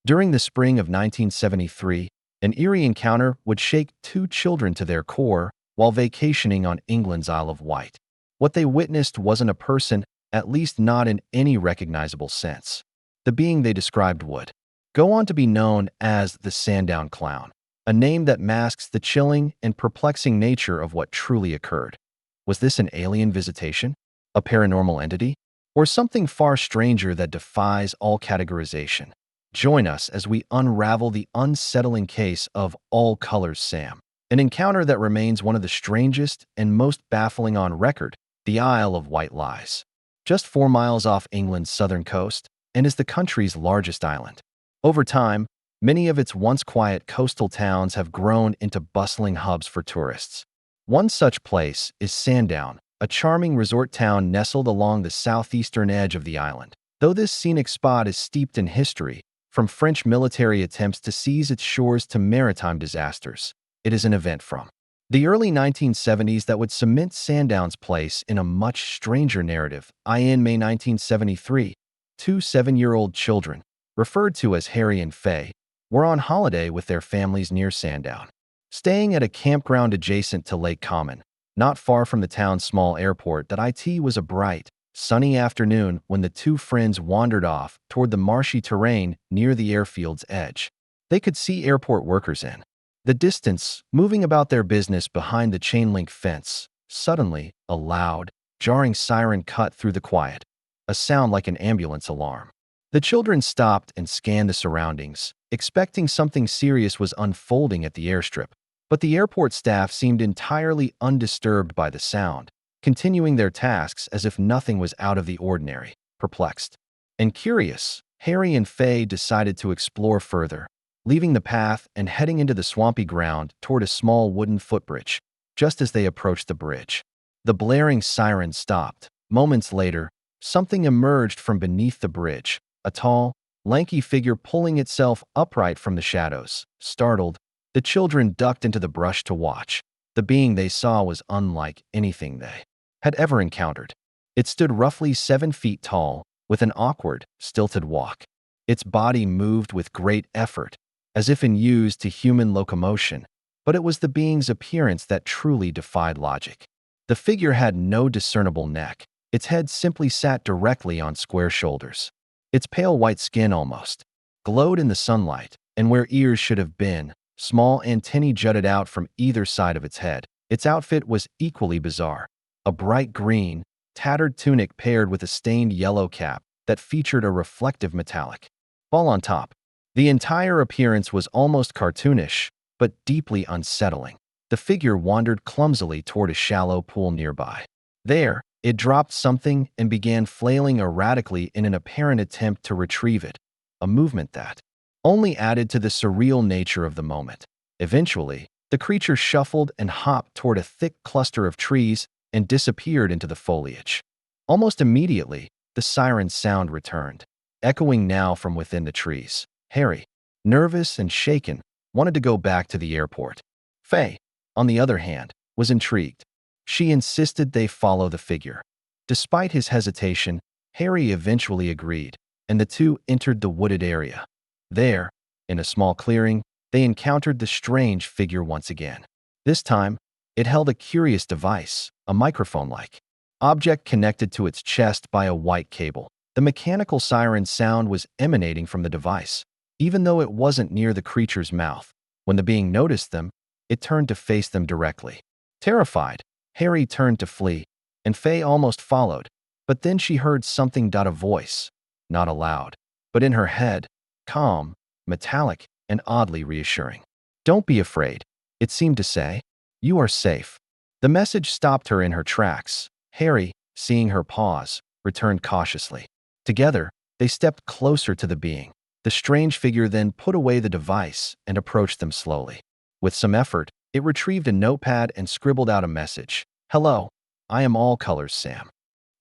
During the spring of 1973, an eerie encounter would shake two children to their core while vacationing on England's Isle of Wight. What they witnessed wasn't a person, at least not in any recognizable sense. The being they described would go on to be known as the Sandown Clown, a name that masks the chilling and perplexing nature of what truly occurred. Was this an alien visitation, a paranormal entity, or something far stranger that defies all categorization? Join us as we unravel the unsettling case of All Colors Sam, an encounter that remains one of the strangest and most baffling on record. The Isle of Wight lies just 4 miles off England's southern coast and is the country's largest island. Over time, many of its once quiet coastal towns have grown into bustling hubs for tourists. One such place is Sandown, a charming resort town nestled along the southeastern edge of the island. Though this scenic spot is steeped in history, from French military attempts to seize its shores to maritime disasters, it is an event from the early 1970s that would cement Sandown's place in a much stranger narrative. In May 1973, two 7-year-old children, referred to as Harry and Faye, were on holiday with their families near Sandown, staying at a campground adjacent to Lake Common, not far from the town's small airport. It was a bright, sunny afternoon when the two friends wandered off toward the marshy terrain near the airfield's edge. They could see airport workers in the distance, moving about their business behind the chain-link fence. Suddenly, a loud, jarring siren cut through the quiet, a sound like an ambulance alarm. The children stopped and scanned the surroundings, expecting something serious was unfolding at the airstrip. But the airport staff seemed entirely undisturbed by the sound, continuing their tasks as if nothing was out of the ordinary. Perplexed and curious, Harry and Faye decided to explore further, leaving the path and heading into the swampy ground toward a small wooden footbridge. Just as they approached the bridge, the blaring siren stopped. Moments later, something emerged from beneath the bridge, a tall, lanky figure pulling itself upright from the shadows. Startled, the children ducked into the brush to watch. The being they saw was unlike anything they had ever encountered. It stood roughly 7 feet tall, with an awkward, stilted walk. Its body moved with great effort, as if used to human locomotion, but it was the being's appearance that truly defied logic. The figure had no discernible neck. Its head simply sat directly on square shoulders. Its pale white skin almost glowed in the sunlight, and where ears should have been, small antennae jutted out from either side of its head. Its outfit was equally bizarre. A bright green, tattered tunic paired with a stained yellow cap that featured a reflective metallic ball on top. The entire appearance was almost cartoonish, but deeply unsettling. The figure wandered clumsily toward a shallow pool nearby. There, it dropped something and began flailing erratically in an apparent attempt to retrieve it, a movement that only added to the surreal nature of the moment. Eventually, the creature shuffled and hopped toward a thick cluster of trees and disappeared into the foliage. Almost immediately, the siren sound returned, echoing now from within the trees. Harry, nervous and shaken, wanted to go back to the airport. Faye, on the other hand, was intrigued. She insisted they follow the figure. Despite his hesitation, Harry eventually agreed, and the two entered the wooded area. There, in a small clearing, they encountered the strange figure once again. This time, it held a curious device, a microphone-like object connected to its chest by a white cable. The mechanical siren sound was emanating from the device, even though it wasn't near the creature's mouth. When the being noticed them, it turned to face them directly. Terrified, Harry turned to flee, and Faye almost followed, but then she heard something. A voice, not aloud, but in her head, calm, metallic, and oddly reassuring. "Don't be afraid," it seemed to say. "You are safe." The message stopped her in her tracks. Harry, seeing her pause, returned cautiously. Together, they stepped closer to the being. The strange figure then put away the device and approached them slowly. With some effort, it retrieved a notepad and scribbled out a message. "Hello, I am All Colors Sam."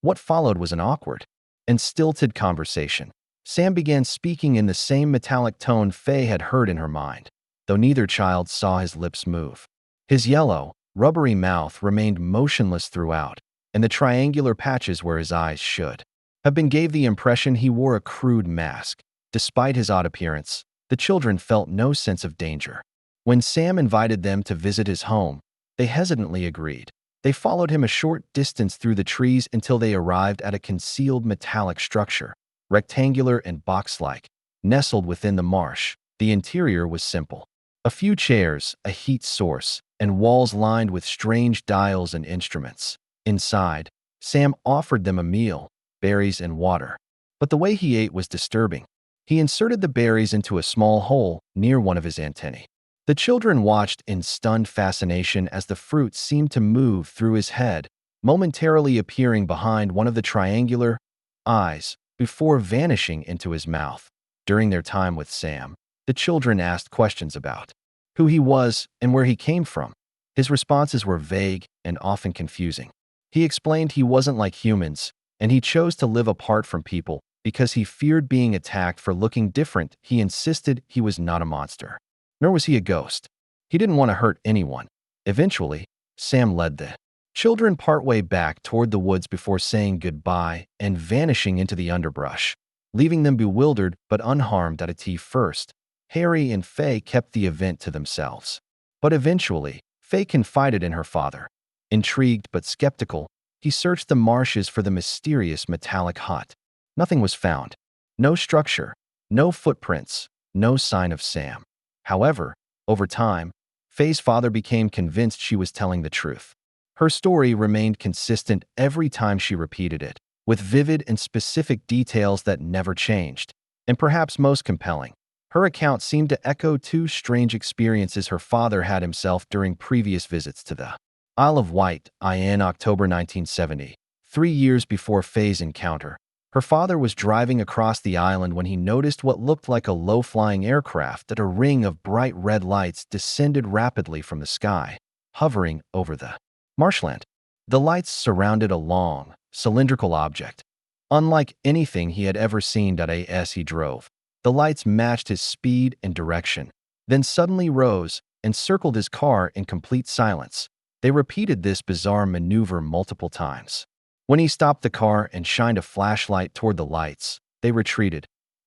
What followed was an awkward and stilted conversation. Sam began speaking in the same metallic tone Faye had heard in her mind, though neither child saw his lips move. His yellow, rubbery mouth remained motionless throughout, and the triangular patches where his eyes should have been gave the impression he wore a crude mask. Despite his odd appearance, The children felt no sense of danger. When Sam invited them to visit his home, they hesitantly agreed. They followed him a short distance through the trees until they arrived at a concealed metallic structure, rectangular and box-like, nestled within the marsh. The interior was simple. A few chairs, a heat source, and walls lined with strange dials and instruments. Inside, Sam offered them a meal, berries and water. But the way he ate was disturbing. He inserted the berries into a small hole near one of his antennae. The children watched in stunned fascination as the fruit seemed to move through his head, momentarily appearing behind one of the triangular eyes before vanishing into his mouth. During their time with Sam, the children asked questions about who he was and where he came from. His responses were vague and often confusing. He explained he wasn't like humans, and he chose to live apart from people because he feared being attacked for looking different. He insisted he was not a monster, nor was he a ghost. He didn't want to hurt anyone. Eventually, Sam led the children partway back toward the woods before saying goodbye and vanishing into the underbrush, leaving them bewildered but unharmed. At first, Harry and Faye kept the event to themselves. But eventually, Faye confided in her father. Intrigued but skeptical, he searched the marshes for the mysterious metallic hut. Nothing was found. No structure, no footprints, no sign of Sam. However, over time, Faye's father became convinced she was telling the truth. Her story remained consistent every time she repeated it, with vivid and specific details that never changed. And perhaps most compelling, her account seemed to echo two strange experiences her father had himself during previous visits to the Isle of Wight in October 1970. 3 years before Faye's encounter, her father was driving across the island when he noticed what looked like a low-flying aircraft. That a ring of bright red lights descended rapidly from the sky, hovering over the marshland. The lights surrounded a long, cylindrical object. Unlike anything he had ever seen. As he drove, the lights matched his speed and direction, then suddenly rose and circled his car in complete silence. They repeated this bizarre maneuver multiple times. When he stopped the car and shined a flashlight toward the lights, they retreated,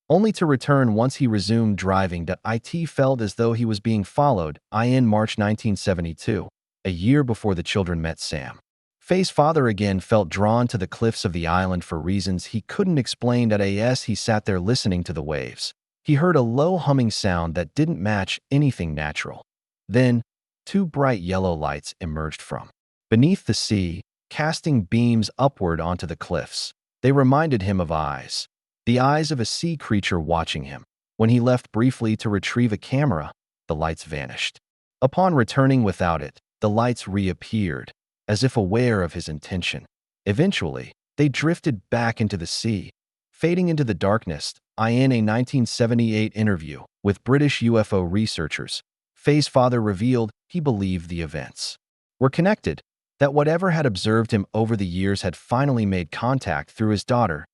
only to return once he resumed driving. It felt as though he was being followed. In March 1972, a year before the children met Sam, Faye's father again felt drawn to the cliffs of the island for reasons he couldn't explain. As he sat there listening to the waves, he heard a low humming sound that didn't match anything natural. Then, two bright yellow lights emerged from beneath the sea, casting beams upward onto the cliffs. They reminded him of eyes, the eyes of a sea creature watching him. When he left briefly to retrieve a camera, the lights vanished. Upon returning without it, the lights reappeared, as if aware of his intention. Eventually, they drifted back into the sea, fading into the darkness. In a 1978 interview with British UFO researchers, Faye's father revealed he believed the events were connected, that whatever had observed him over the years had finally made contact through his daughter.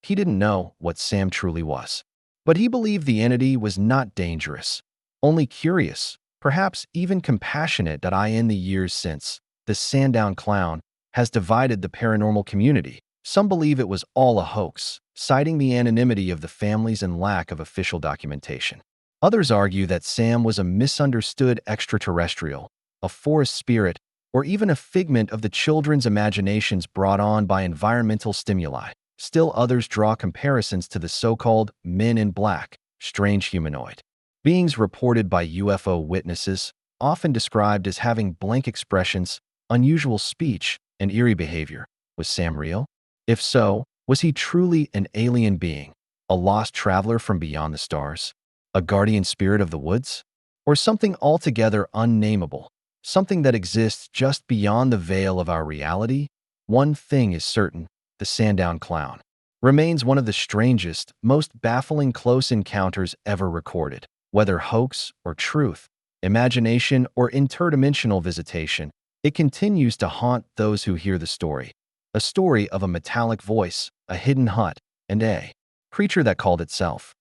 He didn't know what Sam truly was, but he believed the entity was not dangerous, only curious, perhaps even compassionate. In the years since, the Sandown clown has divided the paranormal community. Some believe it was all a hoax, citing the anonymity of the families and lack of official documentation. Others argue that Sam was a misunderstood extraterrestrial, a forest spirit, or even a figment of the children's imaginations brought on by environmental stimuli. Still others draw comparisons to the so-called men in black, strange humanoid beings reported by UFO witnesses, often described as having blank expressions, unusual speech, and eerie behavior. Was Sam real? If so, was he truly an alien being, a lost traveler from beyond the stars, a guardian spirit of the woods, or something altogether unnameable? Something that exists just beyond the veil of our reality? One thing is certain, the Sandown clown remains one of the strangest, most baffling close encounters ever recorded. Whether hoax or truth, imagination or interdimensional visitation, it continues to haunt those who hear the story. A story of a metallic voice, a hidden hut, and a creature that called itself